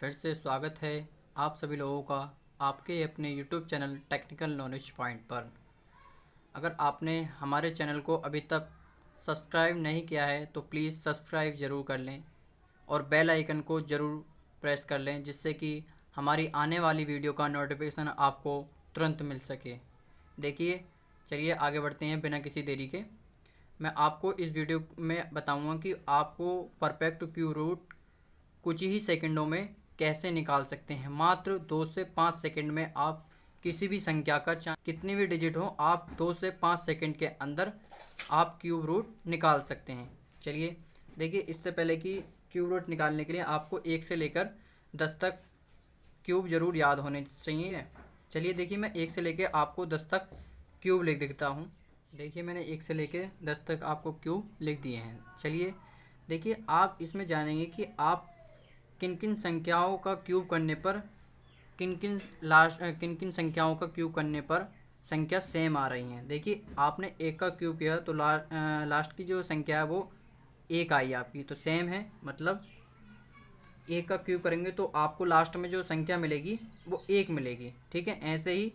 फिर से स्वागत है आप सभी लोगों का आपके अपने YouTube channel technical knowledge point पर। अगर आपने हमारे चैनल को अभी तक सब्सक्राइब नहीं किया है तो प्लीज़ सब्सक्राइब ज़रूर कर लें और बेल आइकन को ज़रूर प्रेस कर लें, जिससे कि हमारी आने वाली वीडियो का नोटिफिकेशन आपको तुरंत मिल सके। देखिए, चलिए आगे बढ़ते हैं बिना किसी देरी के। मैं आपको इस वीडियो में बताऊंगा कि आपको परफेक्ट क्यू रूट कुछ ही सेकंडों में कैसे निकाल सकते हैं। मात्र 2 से 5 सेकंड में आप किसी भी संख्या का कितनी भी डिजिट हो, आप 2 से 5 सेकंड के अंदर आप क्यूब रूट निकाल सकते हैं। चलिए देखिए, इससे पहले कि क्यूब रूट निकालने के लिए आपको 1 से लेकर 10 तक क्यूब ज़रूर याद होने चाहिए। चलिए देखिए, मैं 1 से लेकर आपको 10 तक क्यूब लिख देता हूँ। देखिए, मैंने 1 से लेकर 10 तक आपको क्यूब लिख दिए हैं। चलिए देखिए, आप इसमें जानेंगे कि आप किन किन संख्याओं का क्यूब करने पर किन किन संख्याओं का क्यूब करने पर संख्या सेम आ रही हैं। देखिए, आपने 1 का क्यूब किया तो लास्ट की जो संख्या है वो 1 आई आपकी, तो सेम है। मतलब 1 का क्यूब करेंगे तो आपको लास्ट में जो संख्या मिलेगी वो 1 मिलेगी। ठीक है, ऐसे ही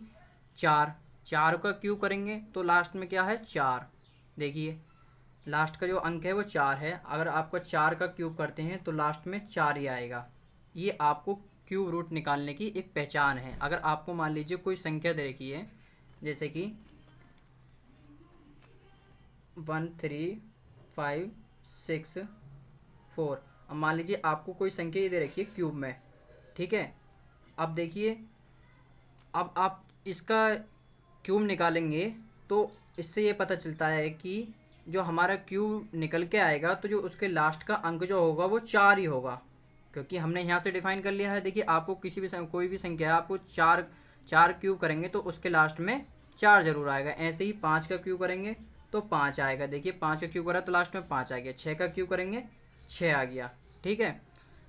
4 का क्यूब करेंगे तो लास्ट में क्या है, 4। देखिए, लास्ट का जो अंक है वो 4 है। अगर आपका 4 का क्यूब करते हैं तो लास्ट में 4 ही आएगा। ये आपको क्यूब रूट निकालने की एक पहचान है। अगर आपको मान लीजिए कोई संख्या दे रखी है, जैसे कि 1 3 5 6 4। अब मान लीजिए आपको कोई संख्या ये दे रखी है क्यूब में। ठीक है, अब देखिए, अब आप इसका क्यूब निकालेंगे तो इससे ये पता चलता है कि जो हमारा क्यूब निकल के आएगा तो जो उसके लास्ट का अंक जो होगा वो 4 ही होगा, क्योंकि हमने यहाँ से डिफाइन कर लिया है। देखिए, आपको किसी भी कोई भी संख्या आपको 4 क्यूब करेंगे तो उसके लास्ट में 4 जरूर आएगा। ऐसे ही 5 का क्यूब करेंगे तो 5 आएगा। देखिए, 5 का क्यूब करा तो लास्ट में 5 आ गया। 6 का क्यूब करेंगे 6 आ गया। ठीक है,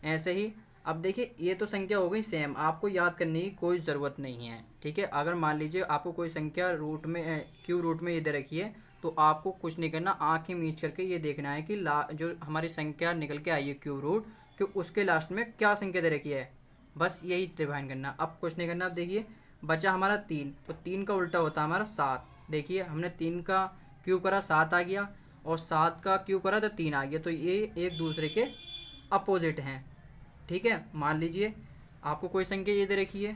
ऐसे ही। अब देखिए, ये तो संख्या हो गई सेम, आपको याद करने की कोई ज़रूरत नहीं है। ठीक है, अगर मान लीजिए आपको कोई संख्या रूट में क्यू रूट में ये दे रखी है तो आपको कुछ नहीं करना, आंखें मीच करके ये देखना है कि जो हमारी संख्या निकल के आई है क्यू रूट कि उसके लास्ट में क्या संख्या दे रखी है, बस यही डिफाइन करना। अब कुछ नहीं करना। अब देखिए, बचा हमारा 3, तो 3 का उल्टा होता है हमारा 7। देखिए, हमने 3 का क्यूब करा 7 आ गया और 7 का क्यूब करा तो 3 आ गया, तो ये एक दूसरे के अपोजिट हैं। ठीक है, मान लीजिए आपको कोई संख्या ये दे रखी है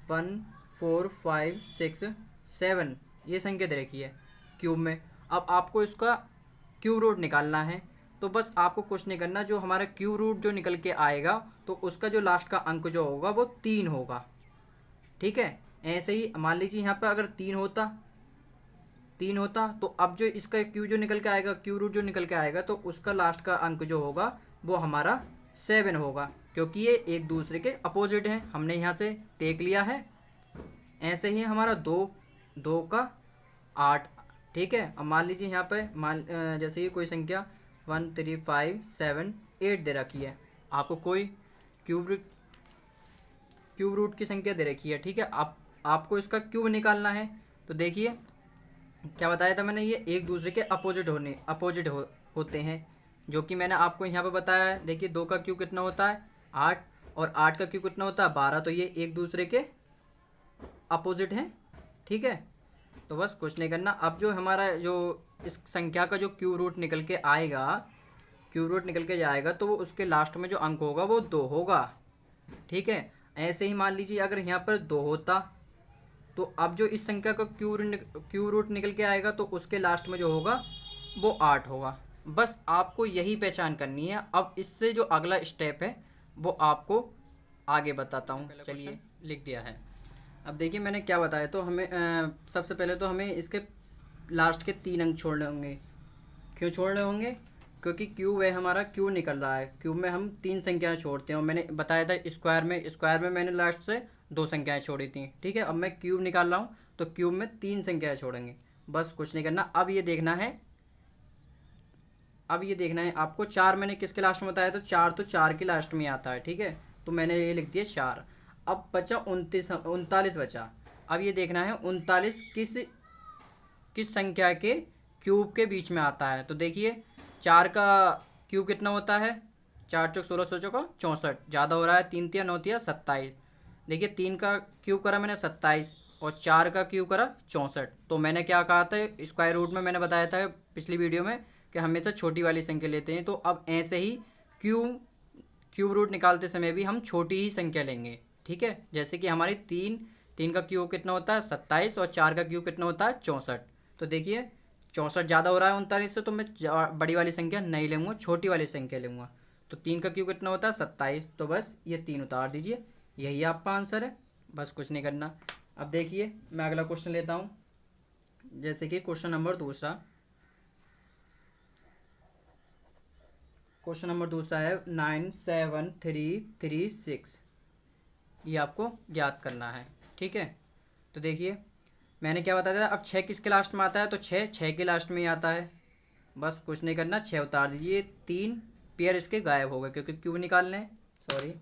1 4 5 6 7, ये संख्या दे रखी है क्यूब में। अब आपको इसका क्यूब रूट निकालना है, तो बस आपको कुछ नहीं करना। जो हमारा क्यूब रूट जो निकल के आएगा तो उसका जो लास्ट का अंक जो होगा वो 3 होगा। ठीक है, ऐसे ही मान लीजिए यहाँ पर अगर 3 होता तो अब जो इसका क्यू जो निकल के आएगा, क्यू रूट जो निकल के आएगा तो उसका लास्ट का अंक जो होगा वो हमारा 7 होगा, क्योंकि ये एक दूसरे के अपोजिट हैं। हमने यहाँ से देख लिया है। ऐसे ही हमारा 2 का 8। ठीक है, अब मान लीजिए यहाँ पे जैसे ही कोई संख्या 1 3 5 7 8 दे रखी है, आपको कोई क्यूब रूट की संख्या दे रखी है। ठीक है, आपको इसका क्यूब निकालना है। तो देखिए, क्या बताया था मैंने, ये एक दूसरे के अपोजिट होते हैं, जो कि मैंने आपको यहाँ पे बताया है। देखिए, 2 का क्यूब कितना होता है 8 और 8 का क्यूब कितना होता है 12, तो ये एक दूसरे के अपोजिट हैं। ठीक है, तो बस कुछ नहीं करना। अब जो हमारा जो इस संख्या का जो क्यूब रूट निकल के जाएगा तो वो उसके लास्ट में जो अंक होगा वो 2 होगा। ठीक है, ऐसे ही मान लीजिए अगर यहाँ पर 2 होता तो अब जो इस संख्या का क्यू रूट निकल के आएगा तो उसके लास्ट में जो होगा वो 8 होगा। बस आपको यही पहचान करनी है। अब इससे जो अगला स्टेप है वो आपको आगे बताता हूँ। चलिए, लिख दिया है। अब देखिए, मैंने क्या बताया, तो हमें सबसे पहले तो हमें इसके लास्ट के 3 अंक छोड़ने होंगे। क्यों छोड़ने होंगे? क्योंकि क्यूब है हमारा, क्यूब निकल रहा है, क्यूब में हम 3 संख्याएं छोड़ते हैं। और मैंने बताया था स्क्वायर में मैंने लास्ट से 2 संख्याएं छोड़ी थी। ठीक है, अब मैं क्यूब निकाल रहा हूँ तो क्यूब में 3 संख्याएं छोड़ेंगे। बस कुछ नहीं करना। अब ये देखना है आपको 4 मैंने किसके लास्ट में बताया, तो 4 के लास्ट में आता है। ठीक है, तो मैंने ये लिख दिया 4। अब बचा 39 बचा। अब ये देखना है 39 किस संख्या के क्यूब के बीच में आता है। तो देखिए, 4 का क्यूब कितना होता है 4 चौक 16 16 चौका 64, ज़्यादा हो रहा है। 3 तिया 9 तिया 27। देखिए 3 का क्यूब करा मैंने 27 और 4 का क्यूब करा 64। तो मैंने क्या कहा था स्क्वायर रूट में, मैंने बताया था पिछली वीडियो में कि हमेशा छोटी वाली संख्या लेते हैं। तो अब ऐसे ही क्यूब रूट निकालते समय भी हम छोटी ही संख्या लेंगे, ठीक है। जैसे कि हमारी 3 का क्यूब कितना होता है 27 और 4 का क्यूब कितना होता है 64। तो देखिए 64 ज़्यादा हो रहा है 39 से, तो मैं बड़ी वाली संख्या नहीं लूँगा, छोटी वाली संख्या लूँगा। तो 3 का क्यूब कितना होता है 27, तो बस ये 3 उतार दीजिए, यही आपका आंसर है। बस कुछ नहीं करना। अब देखिए मैं अगला क्वेश्चन लेता हूँ, जैसे कि क्वेश्चन नंबर दूसरा है 97336। ये आपको याद करना है, ठीक है। तो देखिए मैंने क्या बताया था, अब 6 किसके लास्ट में आता है, तो 6 के लास्ट में ही आता है। बस कुछ नहीं करना, 6 उतार दीजिए। 3 पेयर इसके गायब हो गए क्योंकि क्यूब निकालने हैं, सॉरी,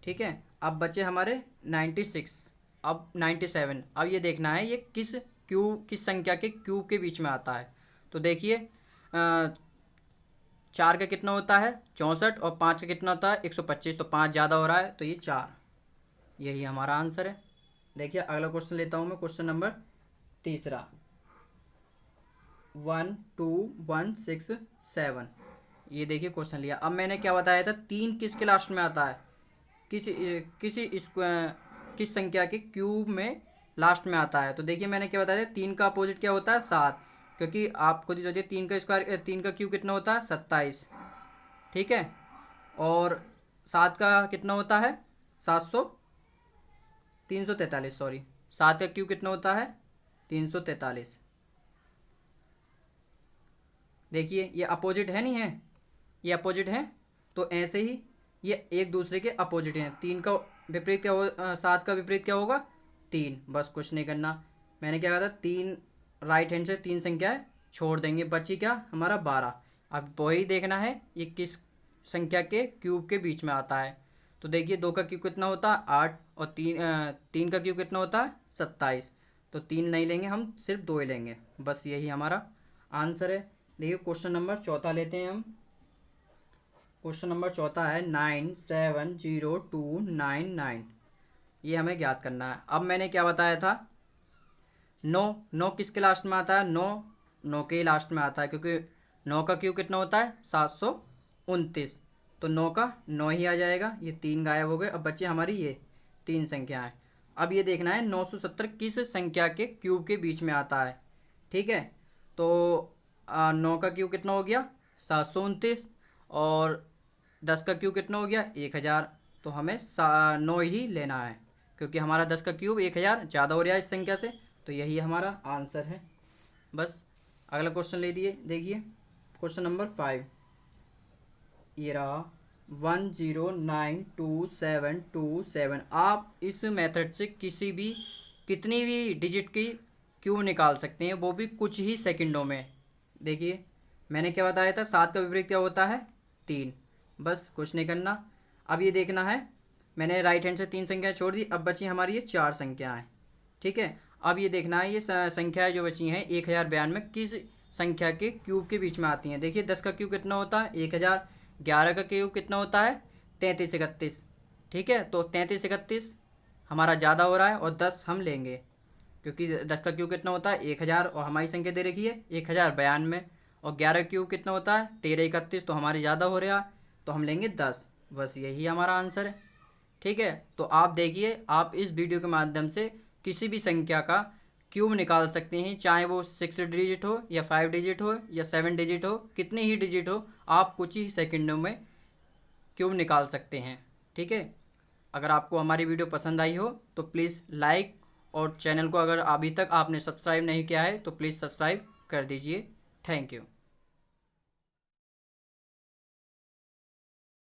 ठीक है। अब बचे हमारे 96, अब 97। अब ये देखना है ये किस संख्या के क्यूब के बीच में आता है। तो देखिए 4 का कितना होता है 64 और 5 का कितना होता है 125। तो 5 ज़्यादा हो रहा है, तो ये 4, यही हमारा आंसर है। देखिए अगला क्वेश्चन लेता हूँ मैं, क्वेश्चन नंबर तीसरा 12167। ये देखिए क्वेश्चन लिया। अब मैंने क्या बताया था, 3 किसके लास्ट में आता है, किस संख्या के क्यूब में लास्ट में आता है। तो देखिए मैंने क्या बताया था, 3 का अपोजिट क्या होता है 7, क्योंकि आप खुद ही सोचिए 3 का क्यूब कितना होता है 27, ठीक है। और 7 का कितना होता है 343, सॉरी, 7 का क्यूब कितना होता है 343। देखिए ये अपोजिट है, नहीं है, ये अपोजिट है। तो ऐसे ही ये एक दूसरे के अपोजिट हैं। 3 का विपरीत क्या हो 7 का विपरीत क्या होगा 3। बस कुछ नहीं करना। मैंने क्या कहा था, 3 राइट हैंड से 3 संख्याएं छोड़ देंगे, बची क्या हमारा 12। अब वही देखना है ये किस संख्या के क्यूब के बीच में आता है। तो देखिए 2 का क्यूब कितना होता है 8 और 3 का क्यूब कितना होता है 27। तो 3 नहीं लेंगे हम, सिर्फ 2 ही लेंगे, बस यही हमारा आंसर है। देखिए क्वेश्चन नंबर चौथा लेते हैं हम। क्वेश्चन नंबर चौथा है 970299। ये हमें ज्ञात करना है। अब मैंने क्या बताया था, 9 किसके लास्ट में आता है 9 के लास्ट में आता है, क्योंकि 9 का क्यूब कितना होता है 729। तो 9 का 9 ही आ जाएगा। ये 3 गायब हो गए। अब बच्चे हमारी ये 3 संख्याएं। अब ये देखना है 970 किस संख्या के क्यूब के बीच में आता है, ठीक है। तो 9 का क्यूब कितना हो गया 729 और 10 का क्यूब कितना हो गया 1000। तो हमें 9 ही लेना है, क्योंकि हमारा 10 का क्यूब 1000 ज़्यादा हो रहा है इस संख्या से। तो यही हमारा आंसर है। बस अगला क्वेश्चन ले दिए। देखिए क्वेश्चन नंबर 5 ये रहा 10922727। आप इस मेथड से कितनी भी डिजिट की क्यूब निकाल सकते हैं, वो भी कुछ ही सेकंडों में। देखिए मैंने क्या बताया था, 7 का विपरीत क्या होता है 3। बस कुछ नहीं करना। अब ये देखना है, मैंने राइट हैंड से 3 संख्याएं छोड़ दी, अब बची हमारी ये 4 संख्याएं, ठीक है। अब ये देखना है ये संख्याएं जो बची हैं 1092 किस संख्या के क्यूब के बीच में आती हैं। देखिए 10 का क्यूब कितना होता है 1000, 11 का क्यूब कितना होता है 3331, ठीक है। तो 3331 हमारा ज़्यादा हो रहा है और 10 हम लेंगे, क्योंकि 10 का क्यूब कितना होता है 1000 और हमारी संख्या दे रखी है 1092। और 11 क्यूब कितना होता है 1331, तो हमारी ज़्यादा हो रहा है, तो हम लेंगे 10। बस यही हमारा आंसर है, ठीक है। तो आप देखिए, आप इस वीडियो के माध्यम से किसी भी संख्या का क्यूब निकाल सकते हैं, चाहे वो 6 डिजिट हो या 5 डिजिट हो या 7 डिजिट हो, कितने ही डिजिट हो, आप कुछ ही सेकंडों में क्यूब निकाल सकते हैं, ठीक है। अगर आपको हमारी वीडियो पसंद आई हो तो प्लीज़ लाइक, और चैनल को अगर अभी तक आपने सब्सक्राइब नहीं किया है तो प्लीज़ सब्सक्राइब कर दीजिए। Thank you.